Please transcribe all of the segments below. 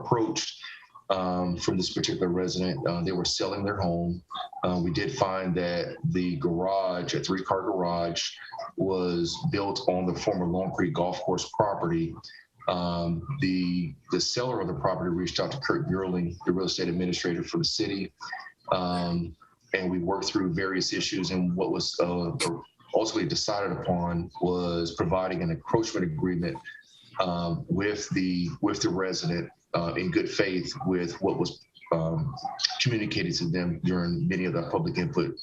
approached from this particular resident. They were selling their home. We did find that the garage, a 3-car garage, was built on the former Long Creek Golf Course property. The seller of the property reached out to Kurt Buerling, the real estate administrator for the city, and we worked through various issues. And what was ultimately decided upon was providing an encroachment agreement with the resident in good faith with what was communicated to them during many of the public input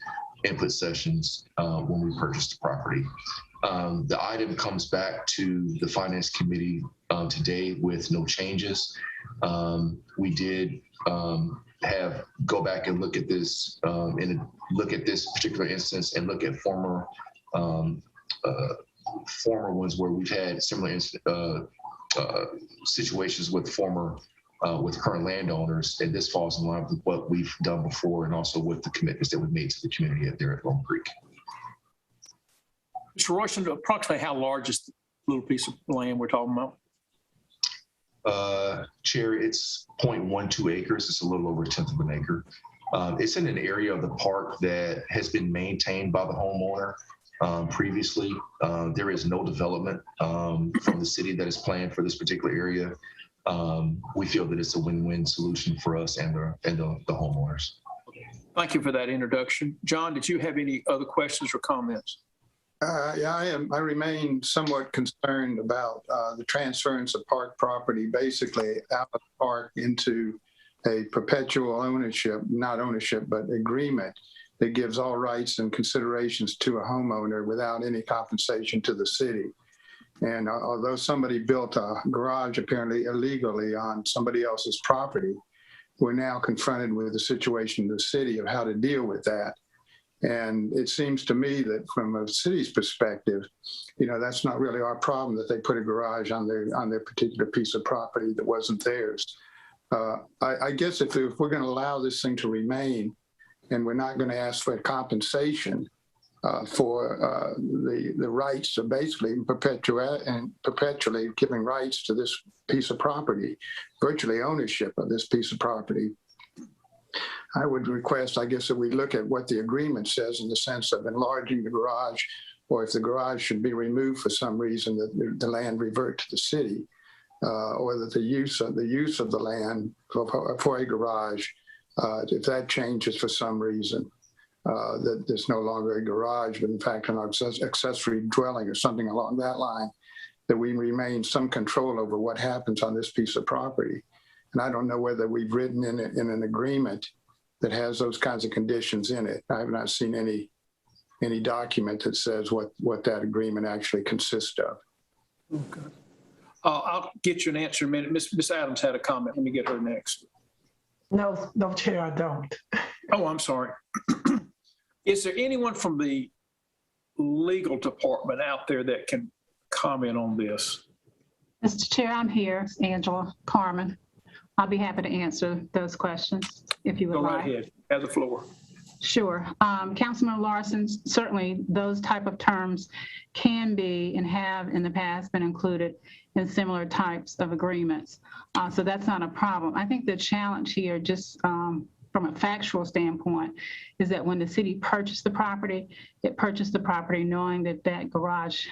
sessions when we purchased the property. The item comes back to the Finance Committee today with no changes. We did go back and look at this and look at this particular instance and look at former ones where we've had similar situations with current landowners, and this falls in line with what we've done before and also with the commitments that we've made to the community up there at Long Creek. Mr. Royston, approximately how large is the little piece of land we're talking about? Chair, it's 0.12 acres. It's a little over 1/10 of an acre. It's in an area of the park that has been maintained by the homeowner previously. There is no development from the city that is planned for this particular area. We feel that it's a win-win solution for us and the homeowners. Thank you for that introduction. John, did you have any other questions or comments? Yeah, I remain somewhat concerned about the transference of park property basically out of the park into a perpetual ownership, not ownership, but agreement that gives all rights and considerations to a homeowner without any compensation to the city. And although somebody built a garage apparently illegally on somebody else's property, we're now confronted with the situation in the city of how to deal with that. And it seems to me that from a city's perspective, that's not really our problem that they put a garage on their particular piece of property that wasn't theirs. I guess if we're going to allow this thing to remain and we're not going to ask for compensation for the rights to basically perpetually giving rights to this piece of property, virtually ownership of this piece of property, I would request, I guess, that we look at what the agreement says in the sense of enlarging the garage, or if the garage should be removed for some reason, that the land revert to the city, or that the use of the land for a garage, if that changes for some reason, that there's no longer a garage, but in fact an accessory dwelling or something along that line, that we remain some control over what happens on this piece of property. And I don't know whether we've written in an agreement that has those kinds of conditions in it. I have not seen any document that says what that agreement actually consists of. Okay. I'll get you an answer in a minute. Miss Adams had a comment. Let me get her next. No, Chair, I don't. Oh, I'm sorry. Is there anyone from the legal department out there that can comment on this? Mr. Chair, I'm here, Angela Carmen. I'll be happy to answer those questions if you would like. Go right ahead. Have the floor. Sure. Councilman Larson, certainly those type of terms can be and have in the past been included in similar types of agreements. So that's not a problem. I think the challenge here, just from a factual standpoint, is that when the city purchased the property, it purchased the property knowing that that garage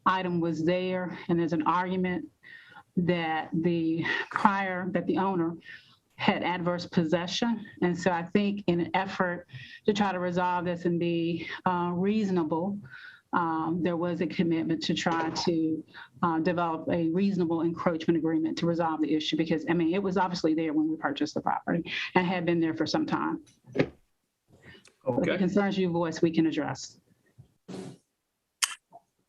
item was there, and there's an argument that the owner had adverse possession. And so I think in an effort to try to resolve this and be reasonable, there was a commitment to try to develop a reasonable encroachment agreement to resolve the issue, because I mean, it was obviously there when we purchased the property and had been there for some time. Okay. But the concerns you voiced, we can address.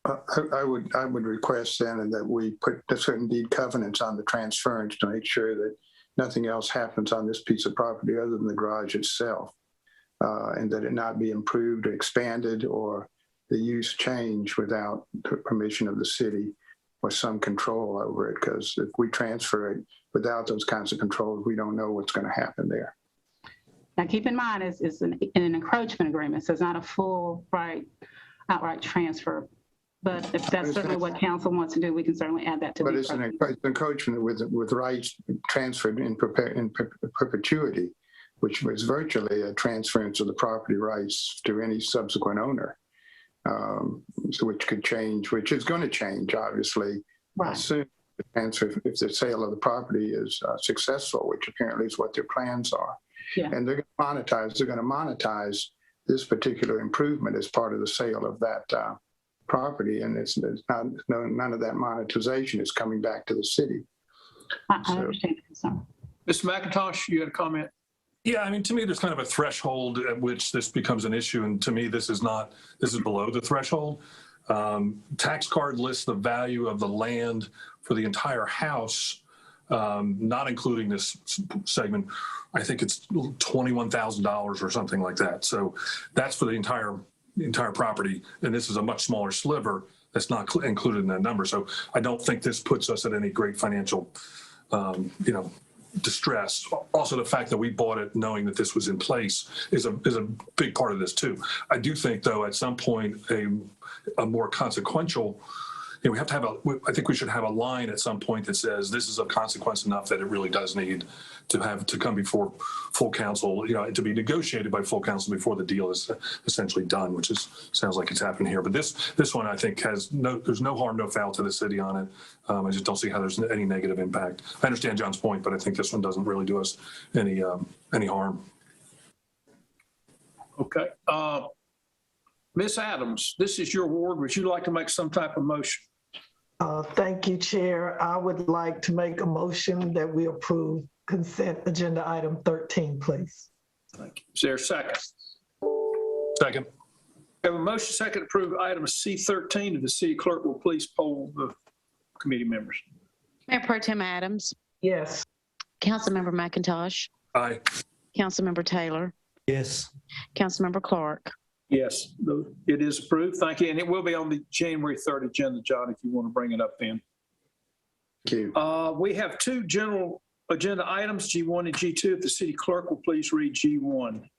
I would request then that we put certain deed covenants on the transference to make sure that nothing else happens on this piece of property other than the garage itself, and that it not be improved or expanded or the use changed without the permission of the city or some control over it. Because if we transfer it without those kinds of controls, we don't know what's going to happen there. Now, keep in mind, it's an encroachment agreement, so it's not a full outright transfer. But if that's certainly what council wants to do, we can certainly add that to the. But it's an encroachment with rights transferred in perpetuity, which was virtually a transference of the property rights to any subsequent owner. So which could change, which is going to change, obviously, Right. soon. The transfer, if the sale of the property is successful, which apparently is what their plans are. Yeah. And they're going to monetize this particular improvement as part of the sale of that property. And it's not, none of that monetization is coming back to the city. I understand the concern. Mr. McIntosh, you had a comment? Yeah, I mean, to me, there's kind of a threshold at which this becomes an issue. And to me, this is below the threshold. Tax card lists the value of the land for the entire house, not including this segment. I think it's $21,000 or something like that. So that's for the entire property. And this is a much smaller sliver that's not included in that number. So I don't think this puts us at any great financial, distress. Also, the fact that we bought it knowing that this was in place is a big part of this too. I do think, though, at some point a more consequential, we have to I think we should have a line at some point that says this is of consequence enough that it really does need to come before full council, to be negotiated by full council before the deal is essentially done, which sounds like it's happened here. But this one, I think, there's no harm, no foul to the city on it. I just don't see how there's any negative impact. I understand John's point, but I think this one doesn't really do us any harm. Okay. Ms. Adams, this is your ward. Would you like to make some type of motion? Thank you, Chair. I would like to make a motion that we approve consent agenda item 13, please. Thank you. Is there a second? Second. We have a motion second to approve item C13. If the city clerk will please poll the committee members. Mayor Pro Tem Adams, Yes. Councilmember McIntosh, Aye. Councilmember Taylor, Yes. Councilmember Clark. Yes, it is approved. Thank you. And it will be on the January 3rd agenda, John, if you want to bring it up then. Thank you. We have two general agenda items, G1 and G2. If the city clerk will please read G1.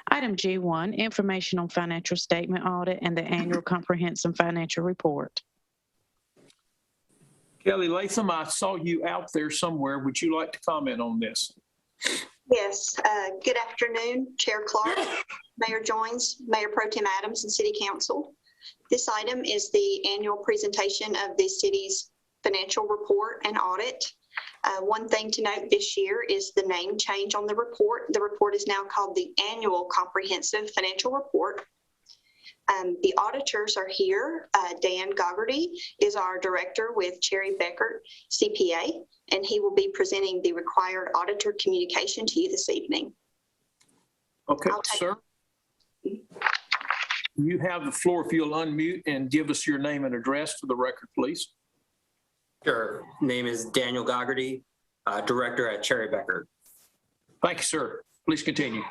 Item G1, information on financial statement audit and the annual comprehensive financial report. Kelly Latham, I saw you out there somewhere. Would you like to comment on this? Yes. Good afternoon, Chair Clark, Mayor Joins, Mayor Pro Tem Adams, and City Council. This item is the annual presentation of the city's financial report and audit. One thing to note this year is the name change on the report. The report is now called the Annual Comprehensive Financial Report. The auditors are here. Dan Goggerty is our director with Cherry Becker CPA, and he will be presenting the required auditor communication to you this evening. Okay, sir. You have the floor if you'll unmute and give us your name and address for the record, please. Sure. Name is Daniel Goggerty, director at Cherry Becker. Thank you, sir. Please continue.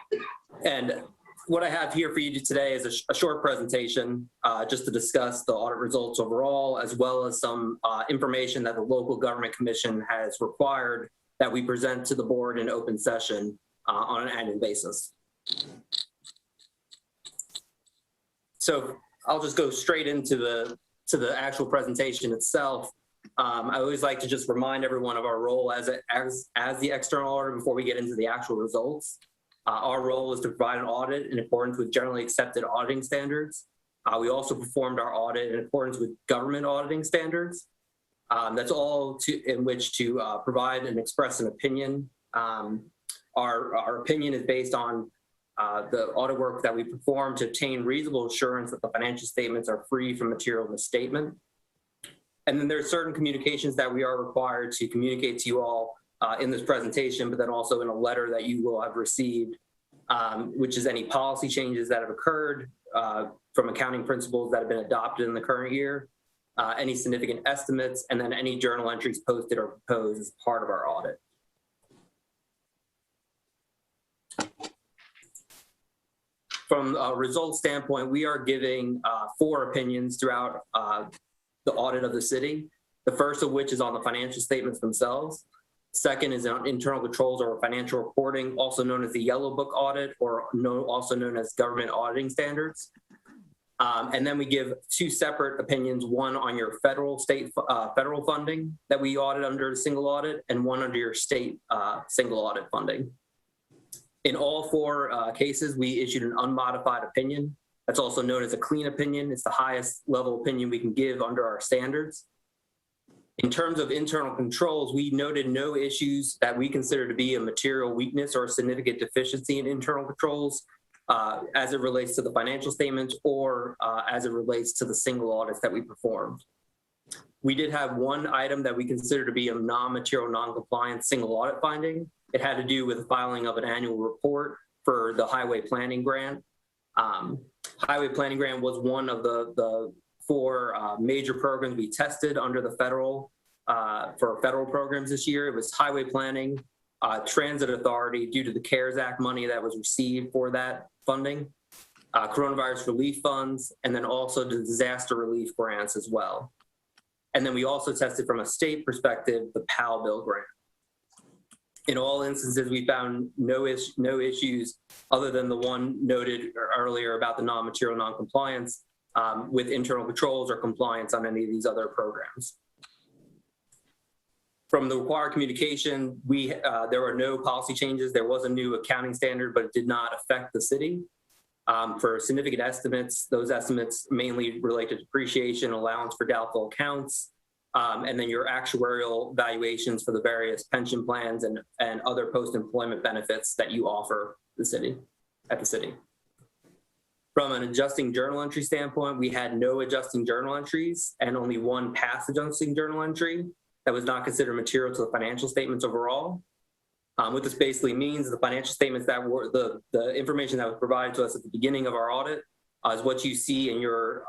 And what I have here for you today is a short presentation just to discuss the audit results overall, as well as some information that the Local Government Commission has required that we present to the board in open session on an annual basis. So I'll just go straight into the actual presentation itself. I always like to just remind everyone of our role as the external auditor before we get into the actual results. Our role is to provide an audit in accordance with generally accepted auditing standards. We also performed our audit in accordance with government auditing standards. That's all in which to provide and express an opinion. Our opinion is based on the audit work that we perform to obtain reasonable assurance that the financial statements are free from material misstatement. And then there are certain communications that we are required to communicate to you all in this presentation, but then also in a letter that you will have received, which is any policy changes that have occurred from accounting principles that have been adopted in the current year, any significant estimates, and then any journal entries posted or proposed as part of our audit. From a results standpoint, we are giving 4 opinions throughout the audit of the city. The first of which is on the financial statements themselves. Second is on internal controls or financial reporting, also known as the Yellow Book audit, or also known as government auditing standards. And then we give two separate opinions, one on your federal funding that we audit under a single audit, and one under your state single audit funding. In all four cases, we issued an unmodified opinion. That's also known as a clean opinion. It's the highest level opinion we can give under our standards. In terms of internal controls, we noted no issues that we consider to be a material weakness or a significant deficiency in internal controls as it relates to the financial statements or as it relates to the single audits that we performed. We did have one item that we consider to be a non-material, non-compliant single audit finding. It had to do with the filing of an annual report for the highway planning grant. Highway planning grant was one of the four major programs we tested under the federal, for federal programs this year. It was highway planning, transit authority due to the CARES Act money that was received for that funding, coronavirus relief funds, and then also the disaster relief grants as well. And then we also tested from a state perspective, the PAL bill grant. In all instances, we found no issues other than the one noted earlier about the non-material non-compliance with internal controls or compliance on any of these other programs. From the required communication, there were no policy changes. There was a new accounting standard, but it did not affect the city. For significant estimates, those estimates mainly relate to depreciation, allowance for doubtful accounts, and then your actuarial valuations for the various pension plans and other post-employment benefits that you offer the city, at the city. From an adjusting journal entry standpoint, we had no adjusting journal entries and only one past adjusting journal entry that was not considered material to the financial statements overall. What this basically means is the financial statements that were the information that was provided to us at the beginning of our audit is what you see in your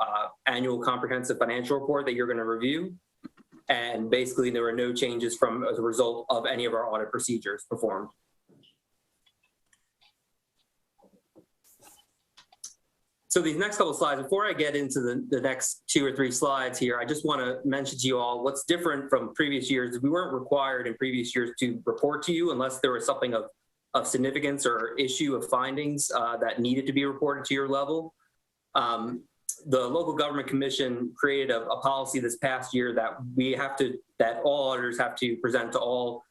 annual comprehensive financial report that you're going to review. And basically there were no changes as a result of any of our audit procedures performed. So these next couple of slides, before I get into the next 2 or 3 slides here, I just want to mention to you all what's different from previous years. We weren't required in previous years to report to you unless there was something of significance or issue of findings that needed to be reported to your level. The Local Government Commission created a policy this past year that all auditors have to present to all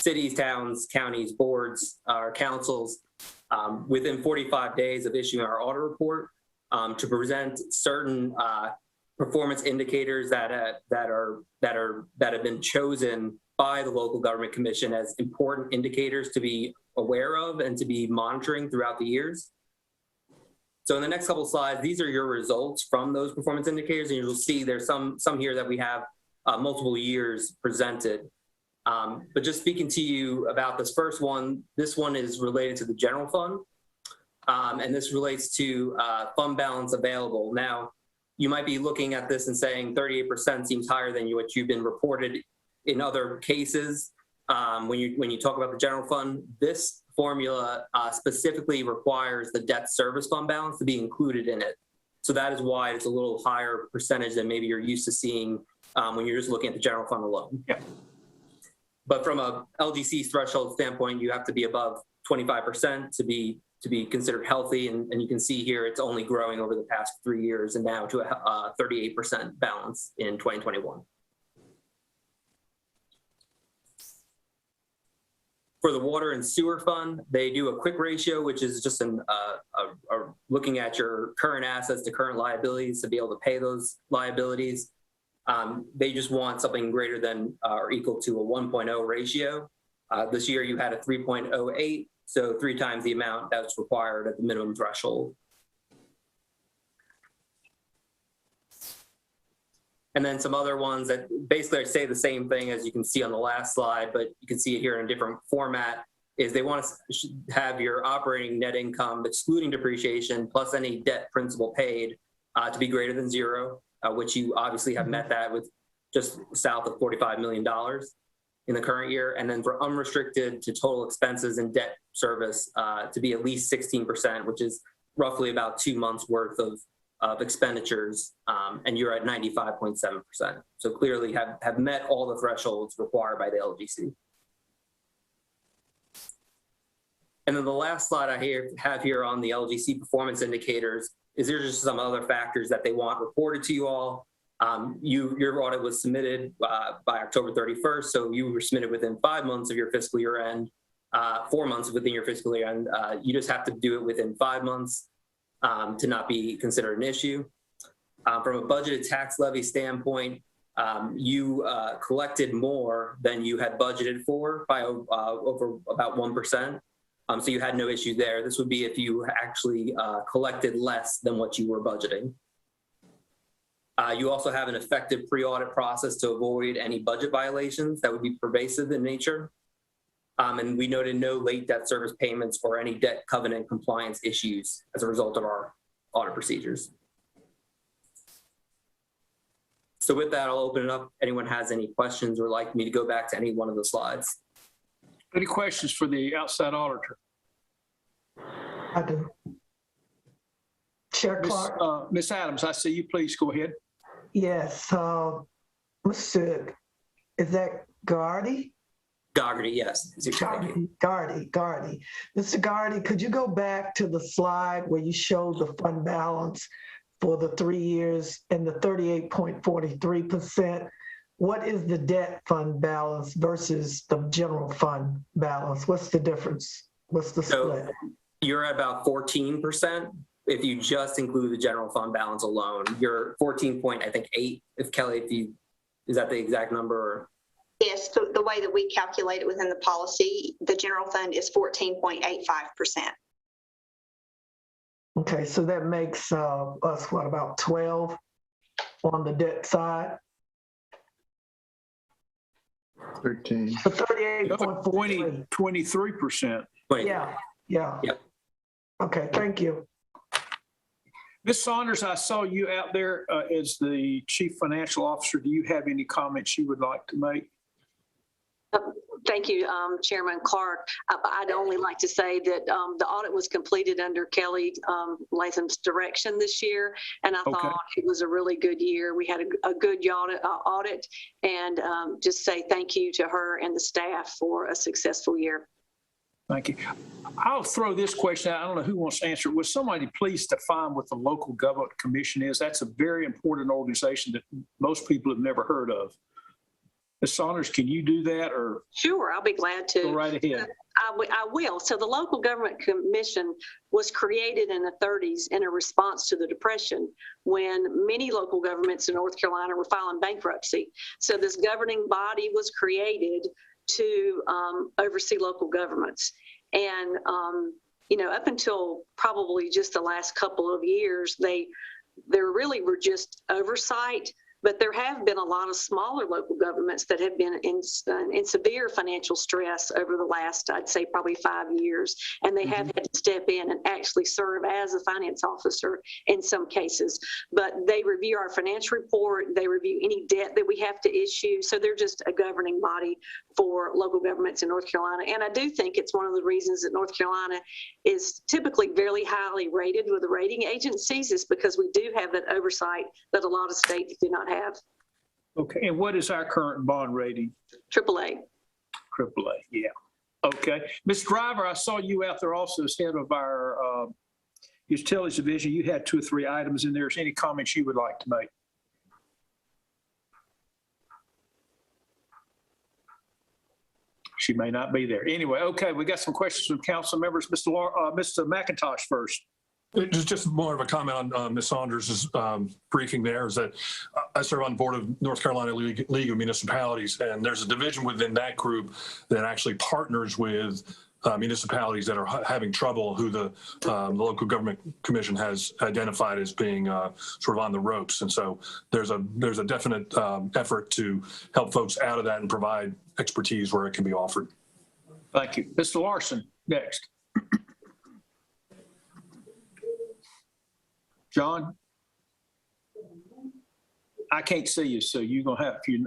cities, towns, counties, boards, or councils within 45 days of issuing our audit report to present certain performance indicators that have been chosen by the Local Government Commission as important indicators to be aware of and to be monitoring throughout the years. So in the next couple of slides, these are your results from those performance indicators, and you'll see there's some here that we have multiple years presented. But just speaking to you about this first one, this one is related to the general fund, and this relates to fund balance available. Now, you might be looking at this and saying 38% seems higher than what you've been reported in other cases. When you talk about the general fund, this formula specifically requires the debt service fund balance to be included in it. So that is why it's a little higher percentage than maybe you're used to seeing when you're just looking at the general fund alone. Yeah. But from a LGC threshold standpoint, you have to be above 25% to be considered healthy. And you can see here, it's only growing over the past 3 years and now to a 38% balance in 2021. For the water and sewer fund, they do a quick ratio, which is just looking at your current assets to current liabilities to be able to pay those liabilities. They just want something greater than or equal to a 1.0 ratio. This year you had a 3.08, so 3 times the amount that's required at the minimum threshold. And then some other ones that basically say the same thing as you can see on the last slide, but you can see it here in a different format, is they want to have your operating net income, excluding depreciation, plus any debt principal paid to be greater than 0, which you obviously have met that with just south of $45 million in the current year. And then for unrestricted to total expenses and debt service to be at least 16%, which is roughly about 2 months worth of expenditures, and you're at 95.7%. So clearly have met all the thresholds required by the LGC. And then the last slide I have here on the LGC performance indicators is there just some other factors that they want reported to you all? Your audit was submitted by October 31st, so you were submitted within 5 months of your fiscal year end, 4 months within your fiscal year end. You just have to do it within 5 months to not be considered an issue. From a budgeted tax levy standpoint, you collected more than you had budgeted for by over about 1%. So you had no issue there. This would be if you actually collected less than what you were budgeting. You also have an effective pre-audit process to avoid any budget violations that would be pervasive in nature. And we noted no late debt service payments or any debt covenant compliance issues as a result of our audit procedures. So with that, I'll open it up. Anyone has any questions or like me to go back to any one of the slides? Any questions for the outside auditor? I do. Chair Clark? Ms. Adams, I see you. Please go ahead. Yes. Mr. Is that Gardy? Dougherty, yes. Gardy. Mr. Gardy, could you go back to the slide where you showed the fund balance for the 3 years and the 38.43%? What is the debt fund balance versus the general fund balance? What's the difference? What's the split? So you're at about 14%. If you just include the general fund balance alone, you're 14.8. If Kelly, is that the exact number? Or? Yes, the way that we calculate it within the policy, the general fund is 14.85%. Okay, so that makes us what, about 12 on the debt side? 13. The 38.43. 23%. Yeah. Yep. Okay, thank you. Ms. Saunders, I saw you out there as the Chief Financial Officer. Do you have any comments you would like to make? Thank you, Chairman Clark. I'd only like to say that the audit was completed under Kelly Latham's direction this year, and I thought it was a really good year. We had a good audit, and just say thank you to her and the staff for a successful year. Thank you. I'll throw this question out. I don't know who wants to answer it. Would somebody please define what the Local Government Commission is? That's a very important organization that most people have never heard of. Ms. Saunders, can you do that, or? Sure, I'll be glad to. Go right ahead. I will. So the Local Government Commission was created in the 30s in a response to the Depression, when many local governments in North Carolina were filing bankruptcy. So this governing body was created to oversee local governments. And, up until probably just the last couple of years, there really were just oversight. But there have been a lot of smaller local governments that have been in severe financial stress over the last, I'd say, probably 5 years. And they have had to step in and actually serve as a finance officer in some cases. But they review our financial report. They review any debt that we have to issue. So they're just a governing body for local governments in North Carolina. And I do think it's one of the reasons that North Carolina is typically very highly rated with the rating agencies, is because we do have that oversight that a lot of states do not have. Okay, and what is our current bond rating? AAA. AAA, yeah. Okay. Ms. Driver, I saw you out there also as head of our utilities division. You had 2 or 3 items in there. Is there any comments you would like to make? She may not be there. Anyway, okay, we got some questions from council members. Mr. McIntosh first. Just more of a comment on Ms. Saunders' briefing there, is that I serve on the board of North Carolina League of Municipalities, and there's a division within that group that actually partners with municipalities that are having trouble, who the Local Government Commission has identified as being sort of on the ropes. And so there's a definite effort to help folks out of that and provide expertise where it can be offered. Thank you. Mr. Larson, next. John? I can't see you, so you're going to have to,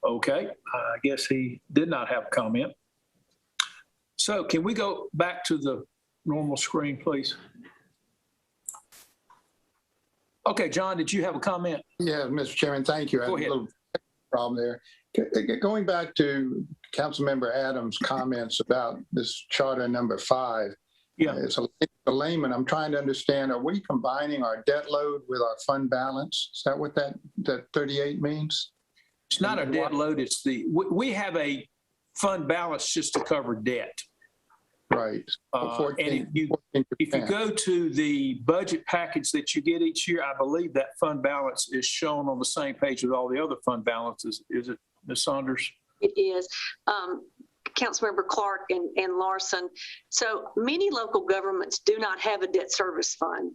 Okay, I guess he did not have a comment. So can we go back to the normal screen, please? Okay, John, did you have a comment? Yeah, Mr. Chairman, thank you. I had a little problem there. Going back to Councilmember Adams' comments about this charter number 5. Yeah. It's a layman. I'm trying to understand, are we combining our debt load with our fund balance? Is that what that 38 means? It's not a debt load. It's we have a fund balance just to cover debt. Right. And if you go to the budget package that you get each year, I believe that fund balance is shown on the same page with all the other fund balances. Is it, Ms. Saunders? It is. Councilmember Clark and Larson. So many local governments do not have a debt service fund.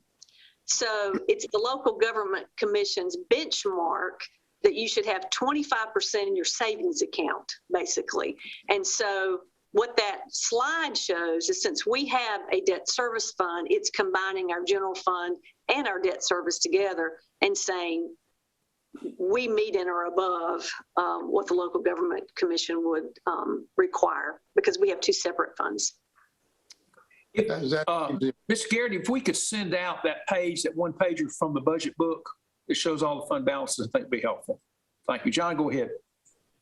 So it's the local government commission's benchmark that you should have 25% in your savings account, basically. And so what that slide shows is, since we have a debt service fund, it's combining our general fund and our debt service together and saying we meet in or above what the local government commission would require, because we have 2 separate funds. Ms. Garrett, if we could send out that page, that one pager from the budget book, it shows all the fund balances, I think would be helpful. Thank you. John, go ahead.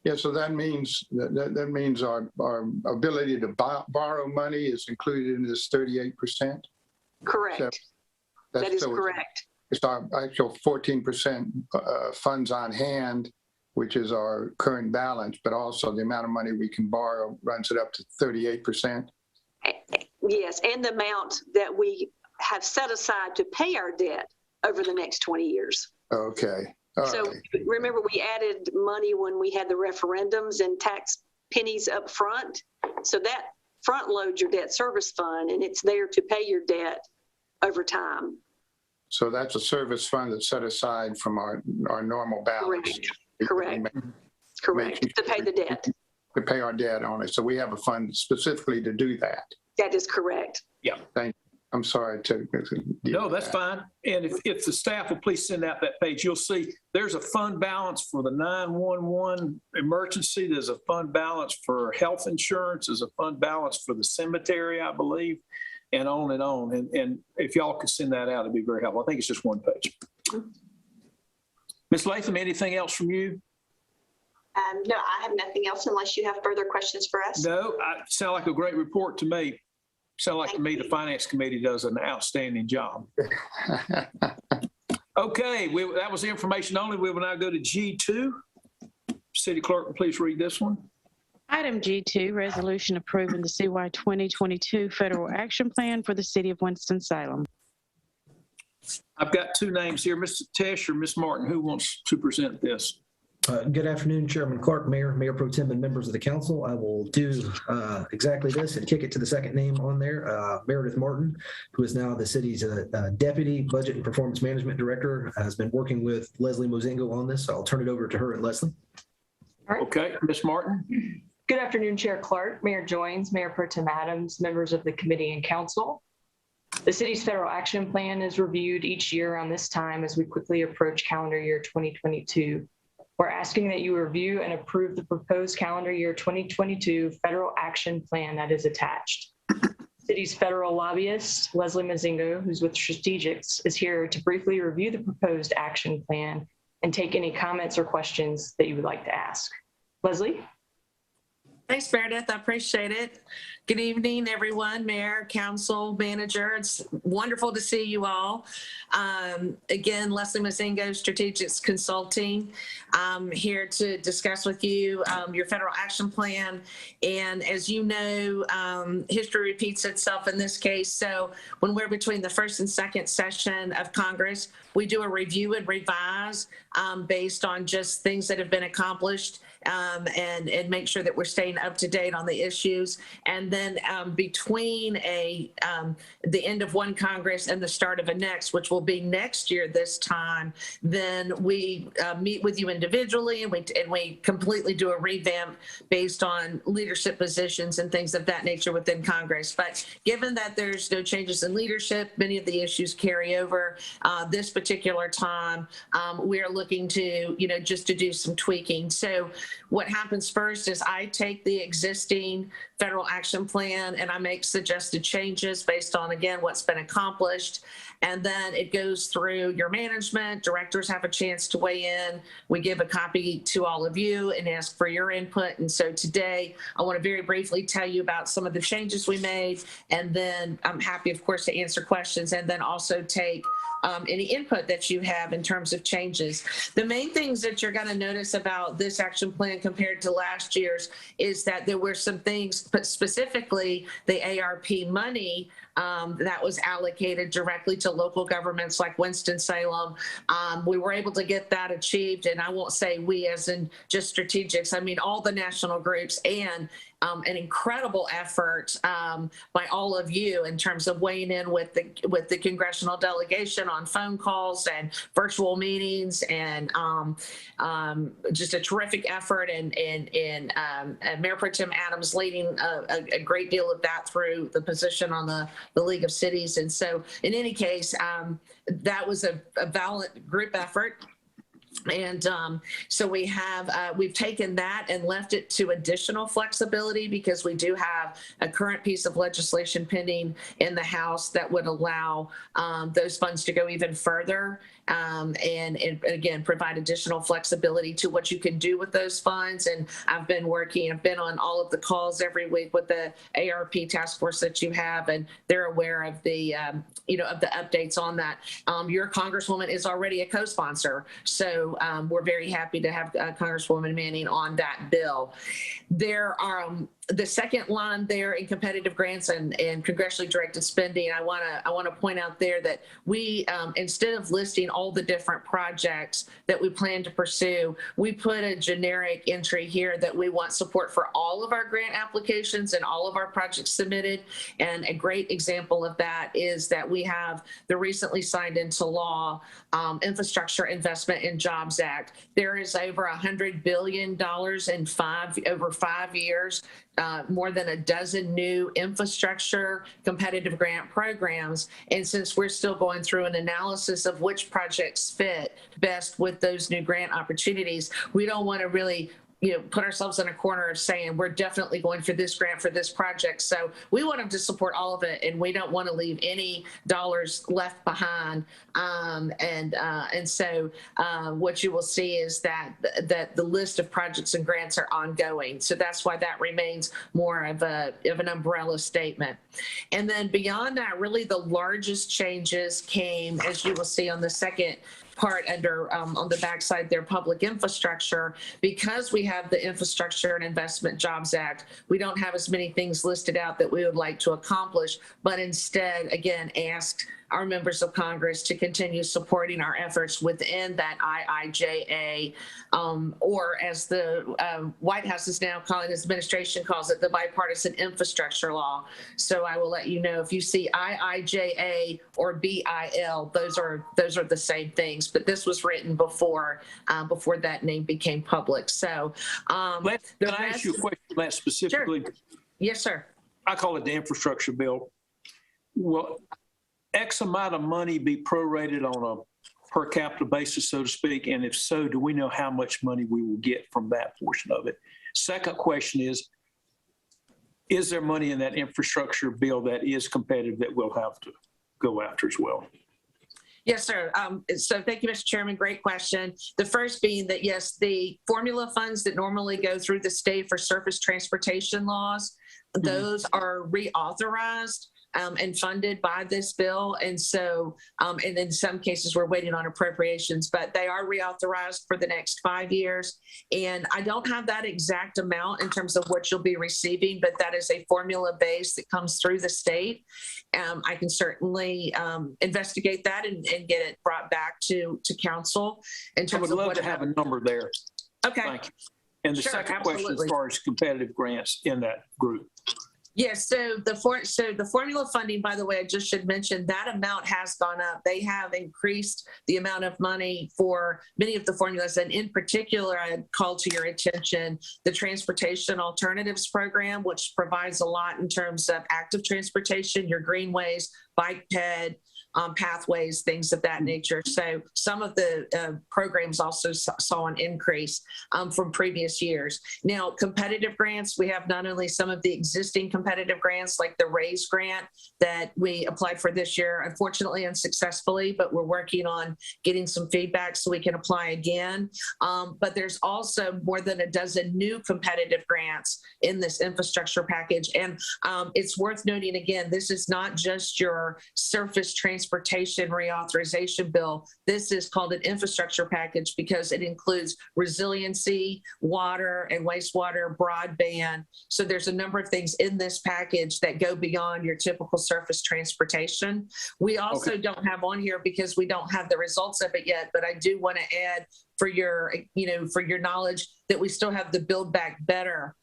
Yeah, so that means that means our ability to borrow money is included in this 38%? Correct. So that is correct. It's our actual 14% funds on hand, which is our current balance, but also the amount of money we can borrow runs it up to 38%. Yes, and the amount that we have set aside to pay our debt over the next 20 years. Okay. So remember, we added money when we had the referendums and tax pennies up front. So that front loads your debt service fund, and it's there to pay your debt over time. So that's a service fund that's set aside from our normal balance. Correct. To pay the debt. To pay our debt on it. So we have a fund specifically to do that. That is correct. Yeah. Thank you. I'm sorry to No, that's fine. And if the staff will please send out that page, you'll see there's a fund balance for the 911 emergency. There's a fund balance for health insurance. There's a fund balance for the cemetery, I believe, and on and on. And if y'all could send that out, it'd be very helpful. I think it's just one page. Ms. Latham, anything else from you? No, I have nothing else unless you have further questions for us. No, sound like a great report to me. Sound like to me the Finance Committee does an outstanding job. Okay, that was the information only. We will now go to G2. City Clerk, please read this one. Item G2, resolution approving the CY 2022 Federal Action Plan for the City of Winston-Salem. I've got 2 names here, Mr. Tesh or Ms. Martin. Who wants to present this? Good afternoon, Chairman Clark, Mayor Pro Tem, and members of the council. I will do exactly this and kick it to the second name on there. Meredith Martin, who is now the city's Deputy Budget and Performance Management Director, has been working with Leslie Mozingo on this. So I'll turn it over to her and Leslie. All right. Okay, Ms. Martin. Good afternoon, Chair Clark, Mayor Joines, Mayor Pro Tem Adams, members of the committee and council. The city's federal action plan is reviewed each year around this time as we quickly approach calendar year 2022. We're asking that you review and approve the proposed calendar year 2022 federal action plan that is attached. City's federal lobbyist, Leslie Mozingo, who's with Strategics, is here to briefly review the proposed action plan and take any comments or questions that you would like to ask. Leslie? Thanks, Meredith. I appreciate it. Good evening, everyone, Mayor, Council, Manager. It's wonderful to see you all. Again, Leslie Mozingo, Strategics Consulting. I'm here to discuss with you your federal action plan. And as you know, history repeats itself in this case. So when we're between the first and second session of Congress, we do a review and revise based on just things that have been accomplished and make sure that we're staying up to date on the issues. And then between the end of one Congress and the start of a next, which will be next year this time, then we meet with you individually and we completely do a revamp based on leadership positions and things of that nature within Congress. But given that there's no changes in leadership, many of the issues carry over. This particular time, we are looking to, just to do some tweaking. So what happens first is I take the existing federal action action plan and I make suggested changes based on, again, what's been accomplished. And then it goes through your management. Directors have a chance to weigh in. We give a copy to all of you and ask for your input. And so today, I want to very briefly tell you about some of the changes we made. And then I'm happy, of course, to answer questions and then also take any input that you have in terms of changes. The main things that you're going to notice about this action plan compared to last year's is that there were some things, but specifically the ARP money that was allocated directly to local governments like Winston-Salem. We were able to get that achieved, and I won't say we as in just strategics, I mean all the national groups, and an incredible effort by all of you in terms of weighing in with the congressional delegation on phone calls and virtual meetings, and just a terrific effort, and Mayor Pro Tem Adams leading a great deal of that through the position on the League of Cities. And so in any case, that was a valiant group effort. And so we've taken that and left it to additional flexibility, because we do have a current piece of legislation pending in the House that would allow those funds to go even further, and again, provide additional flexibility to what you can do with those funds. And I've been on all of the calls every week with the ARP task force that you have, and they're aware of the of the updates on that. Your Congresswoman is already a co-sponsor, so we're very happy to have Congresswoman Manning on that bill. There are the second line there in competitive grants and congressionally directed spending. I want to point out there that we, instead of listing all the different projects that we plan to pursue, we put a generic entry here that we want support for all of our grant applications and all of our projects submitted. And a great example of that is that we have the recently signed into law Infrastructure Investment and Jobs Act. There is over $100 billion in over 5 years. More than a dozen new infrastructure competitive grant programs. And since we're still going through an analysis of which projects fit best with those new grant opportunities, we don't want to really put ourselves in a corner of saying we're definitely going for this grant for this project. So we want them to support all of it, and we don't want to leave any dollars left behind. And so what you will see is that the list of projects and grants are ongoing. So that's why that remains more of an umbrella statement. And then beyond that, really the largest changes came, as you will see on the second part under on the backside there, public infrastructure. Because we have the Infrastructure and Investment Jobs Act, we don't have as many things listed out that we would like to accomplish, but instead, again, asked our members of Congress to continue supporting our efforts within that IIJA, or as the White House is now calling, his administration calls it, the Bipartisan Infrastructure Law. So I will let you know if you see IIJA or BIL, those are the same things, but this was written before that name became public. So can I ask you a question on that specifically? Sure. Yes, sir. I call it the infrastructure bill. Well, X amount of money be prorated on a per capita basis, so to speak? And if so, do we know how much money we will get from that portion of it? Second question is there money in that infrastructure bill that is competitive that we'll have to go after as well? Yes, sir. So thank you, Mr. Chairman. Great question. The first being that, yes, the formula funds that normally go through the state for surface transportation laws, those are reauthorized and funded by this bill. And so, and in some cases, we're waiting on appropriations, but they are reauthorized for the next 5 years. And I don't have that exact amount in terms of what you'll be receiving, but that is a formula base that comes through the state. I can certainly investigate that and get it brought back to council in terms of I would love to have a number there. Okay. Thank you. And the Sure, second absolutely. question, as far as competitive grants in that group. Yes, so the formula funding, by the way, I just should mention that amount has gone up. They have increased the amount of money for many of the formulas, and in particular, I call to your attention the Transportation Alternatives Program, which provides a lot in terms of active transportation, your greenways, bike ped, pathways, things of that nature. So some of the programs also saw an increase from previous years. Now, competitive grants, we have not only some of the existing competitive grants like the RAISE grant that we applied for this year, unfortunately unsuccessfully, but we're working on getting some feedback so we can apply again. But there's also more than a dozen new competitive grants in this infrastructure package. And it's worth noting again, this is not just your surface transportation reauthorization bill. This is called an infrastructure package because it includes resiliency, water and wastewater, broadband. So there's a number of things in this package that go beyond your typical surface transportation. We also don't have on here because we don't have the results of it yet, but I do want to add for your knowledge that we still have the Build Back Better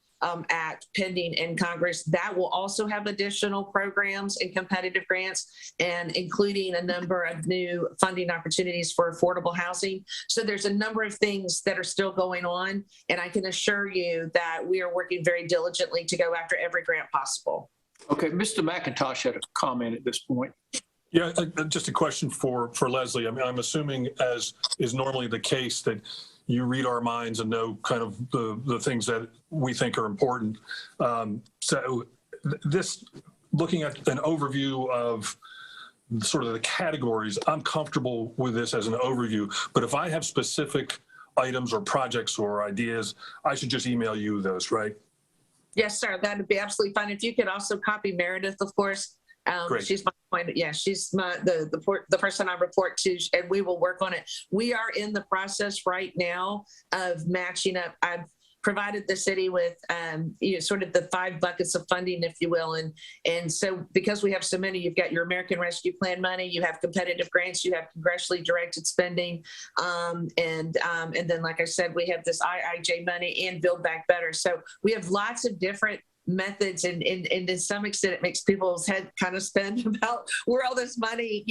Act pending in Congress. That will also have additional programs and competitive grants, and including a number of new funding opportunities for affordable housing. So there's a number of things that are still going on, and I can assure you that we are working very diligently to go after every grant possible. Okay, Mr. McIntosh had a comment at this point. Yeah, just a question for Leslie. I mean, I'm assuming, as is normally the case, that you read our minds and know kind of the things that we think are important. So this, looking at an overview of sort of the categories, I'm comfortable with this as an overview. But if I have specific items or projects or ideas, I should just email you those, right? Yes, sir. That would be absolutely fine. If you could also copy Meredith, of course. She's my point. Yeah, she's the person I report to, and we will work on it. We are in the process right now of matching up. I've provided the city with sort of the 5 buckets of funding, if you will, and so because we have so many, you've got your American Rescue Plan money, you have competitive grants, you have congressionally directed spending, and then, like I said, we have this IIJ money and Build Back Better. So we have lots of different methods, and to some extent it makes people's head kind of spin about where all this money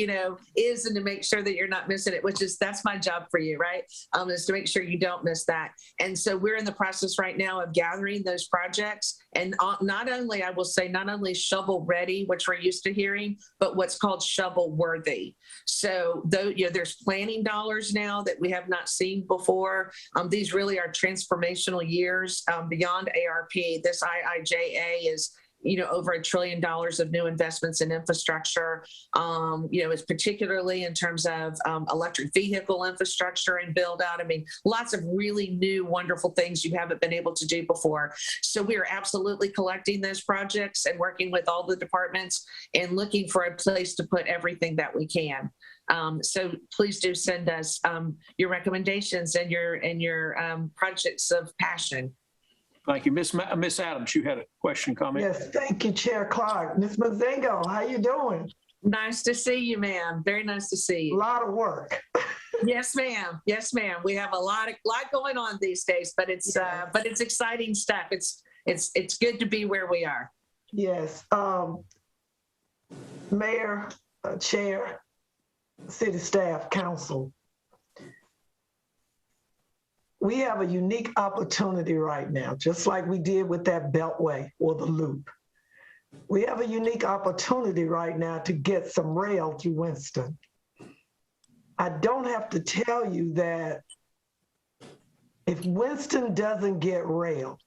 is, and to make sure that you're not missing it, that's my job for you, right? Is to make sure you don't miss that. And so we're in the process right now of gathering those projects, and not only shovel ready, which we're used to hearing, but what's called shovel worthy. So there's planning dollars now that we have not seen before. These really are transformational years beyond ARP. This IIJA is over $1 trillion of new investments in infrastructure. It's particularly in terms of electric vehicle infrastructure and build out. I mean, lots of really new, wonderful things you haven't been able to do before. So we are absolutely collecting those projects and working with all the departments and looking for a place to put everything that we can. So please do send us your recommendations and your projects of passion. Thank you. Miss Adams, you had a question, comment? Yes, thank you, Chair Clark. Ms. Mazingo, how you doing? Nice to see you, ma'am. Very nice to see you. A lot of work. Yes, ma'am. Yes, ma'am. We have a lot going on these days, but it's exciting stuff. It's good to be where we are. Yes. Mayor, Chair, City Staff, Council. We have a unique opportunity right now, just like we did with that Beltway or the Loop. We have a unique opportunity right now to get some rail through Winston. I don't have to tell you that if Winston doesn't get rail,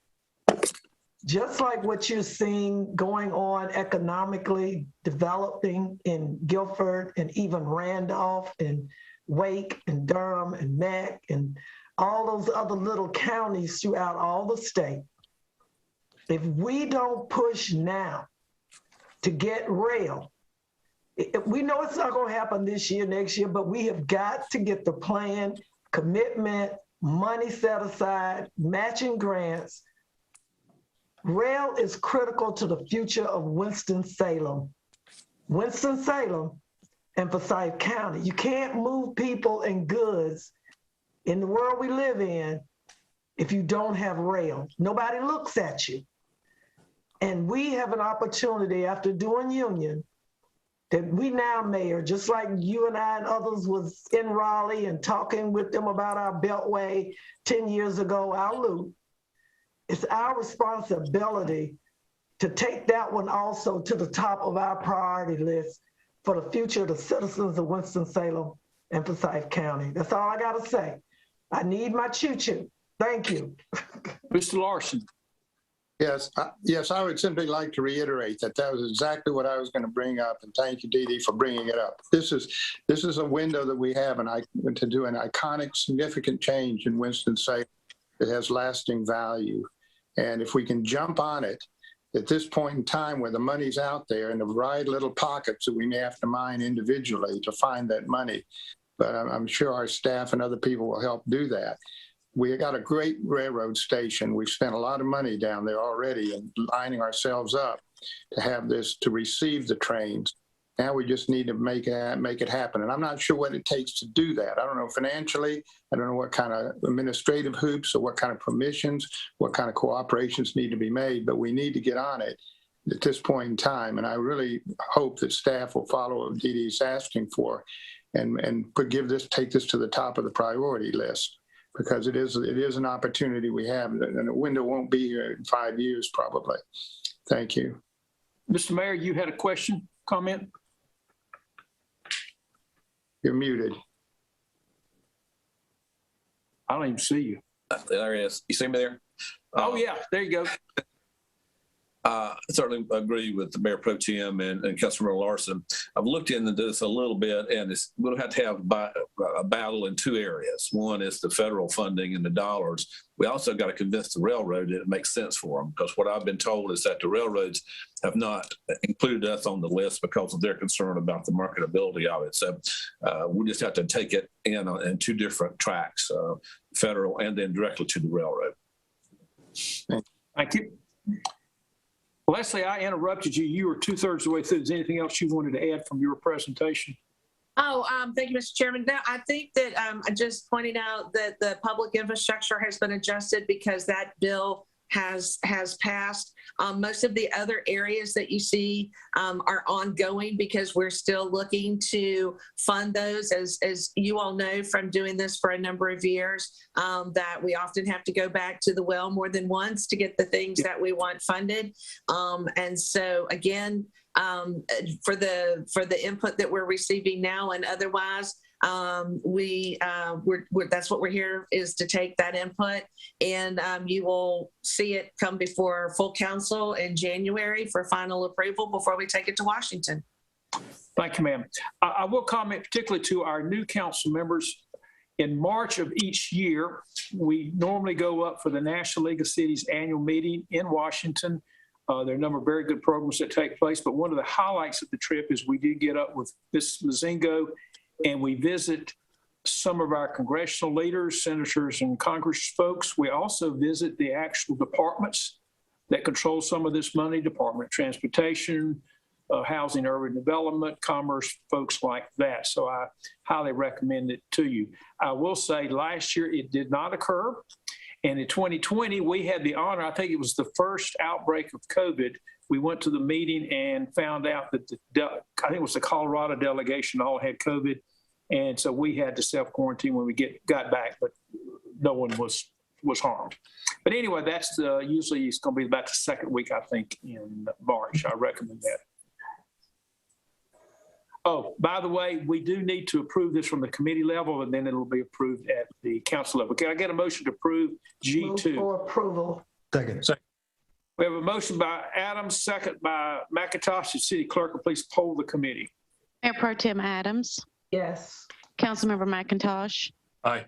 just like what you're seeing going on economically, developing in Guilford and even Randolph and Wake and Durham and Mack and all those other little counties throughout all the state. If we don't push now to get rail, we know it's not going to happen this year, next year, but we have got to get the plan, commitment, money set aside, matching grants. Rail is critical to the future of Winston-Salem. Winston-Salem and Forsyth County. You can't move people and goods in the world we live in if you don't have rail. Nobody looks at you. And we have an opportunity after doing union that we now, Mayor, just like you and I and others was in Raleigh and talking with them about our Beltway 10 years ago, our loop, it's our responsibility to take that one also to the top of our priority list for the future of the citizens of Winston-Salem and Forsyth County. That's all I got to say. I need my choo-choo. Thank you. Mr. Larson. Yes, I would simply like to reiterate that that was exactly what I was going to bring up, and thank you, Dee Dee, for bringing it up. This is a window that we have to do an iconic, significant change in Winston-Salem that has lasting value. And if we can jump on it at this point in time where the money's out there in the right little pockets that we may have to mine individually to find that money, but I'm sure our staff and other people will help do that. We got a great railroad station. We've spent a lot of money down there already and lining ourselves up to have this, to receive the trains. Now we just need to make it happen. And I'm not sure what it takes to do that. I don't know financially. I don't know what kind of administrative hoops or what kind of permissions, what kind of cooperations need to be made, but we need to get on it at this point in time. And I really hope that staff will follow what Dee Dee's asking for and take this to the top of the priority list, because it is an opportunity we have, and the window won't be here in 5 years probably. Thank you. Mr. Mayor, you had a question, comment? You're muted. I don't even see you. There he is. You see me there? Oh yeah, there you go. I certainly agree with the Mayor Pro Tem and Councilmember Larson. I've looked into this a little bit, and we'll have to have a battle in two areas. One is the federal funding and the dollars. We also got to convince the railroad that it makes sense for them, because what I've been told is that the railroads have not included us on the list because of their concern about the marketability of it. So we just have to take it in two different tracks, federal and then directly to the railroad. Thank you. Leslie, I interrupted you. You were 2/3 of the way through. Is there anything else you wanted to add from your presentation? Oh, thank you, Mr. Chairman. No, I think that I just pointed out that the public infrastructure has been adjusted because that bill has passed. Most of the other areas that you see are ongoing because we're still looking to fund those. As you all know from doing this for a number of years, that we often have to go back to the well more than once to get the things that we want funded. And so again, for the input that we're receiving now and otherwise, that's what we're here is to take that input, and you will see it come before full council in January for final approval before we take it to Washington. Thank you, ma'am. I will comment particularly to our new council members. In March of each year, we normally go up for the National League of Cities annual meeting in Washington. There are a number of very good programs that take place, but one of the highlights of the trip is we did get up with Ms. Mazingo, and we visit some of our congressional leaders, senators, and Congress folks. We also visit the actual departments that control some of this money, Department of Transportation, Housing, Urban Development, Commerce, folks like that. So I highly recommend it to you. I will say last year it did not occur. And in 2020, we had the honor, I think it was the first outbreak of COVID. We went to the meeting and found out that I think it was the Colorado delegation all had COVID. And so we had to self-quarantine when we got back, but no one was harmed. But anyway, that's usually it's going to be about the second week, I think, in March. I recommend that. Oh, by the way, we do need to approve this from the committee level, and then it'll be approved at the council level. Can I get a motion to approve G2? Move for approval. Second. We have a motion by Adams, second by McIntosh. The city clerk will please poll the committee. Mayor Pro Tem Adams. Yes. Councilmember McIntosh. Aye.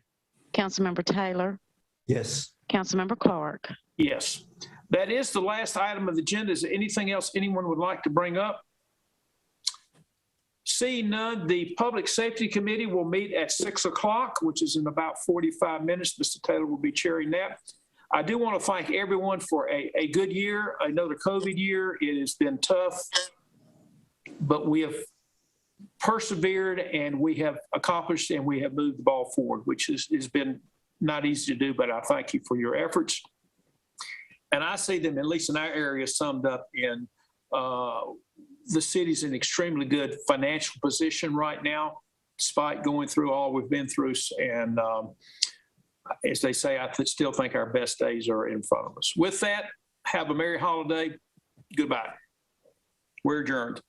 Councilmember Taylor. Yes. Councilmember Clark. Yes. That is the last item of the agenda. Is there anything else anyone would like to bring up? Seeing none, the Public Safety Committee will meet at 6 o'clock, which is in about 45 minutes. Mr. Taylor will be chairing that. I do want to thank everyone for a good year, another COVID year. It has been tough, but we have persevered and we have accomplished and we have moved the ball forward, which has been not easy to do, but I thank you for your efforts. And I see them, at least in our area, summed up in the city's in extremely good financial position right now, despite going through all we've been through. And as they say, I still think our best days are in front of us. With that, have a merry holiday. Goodbye. We're adjourned.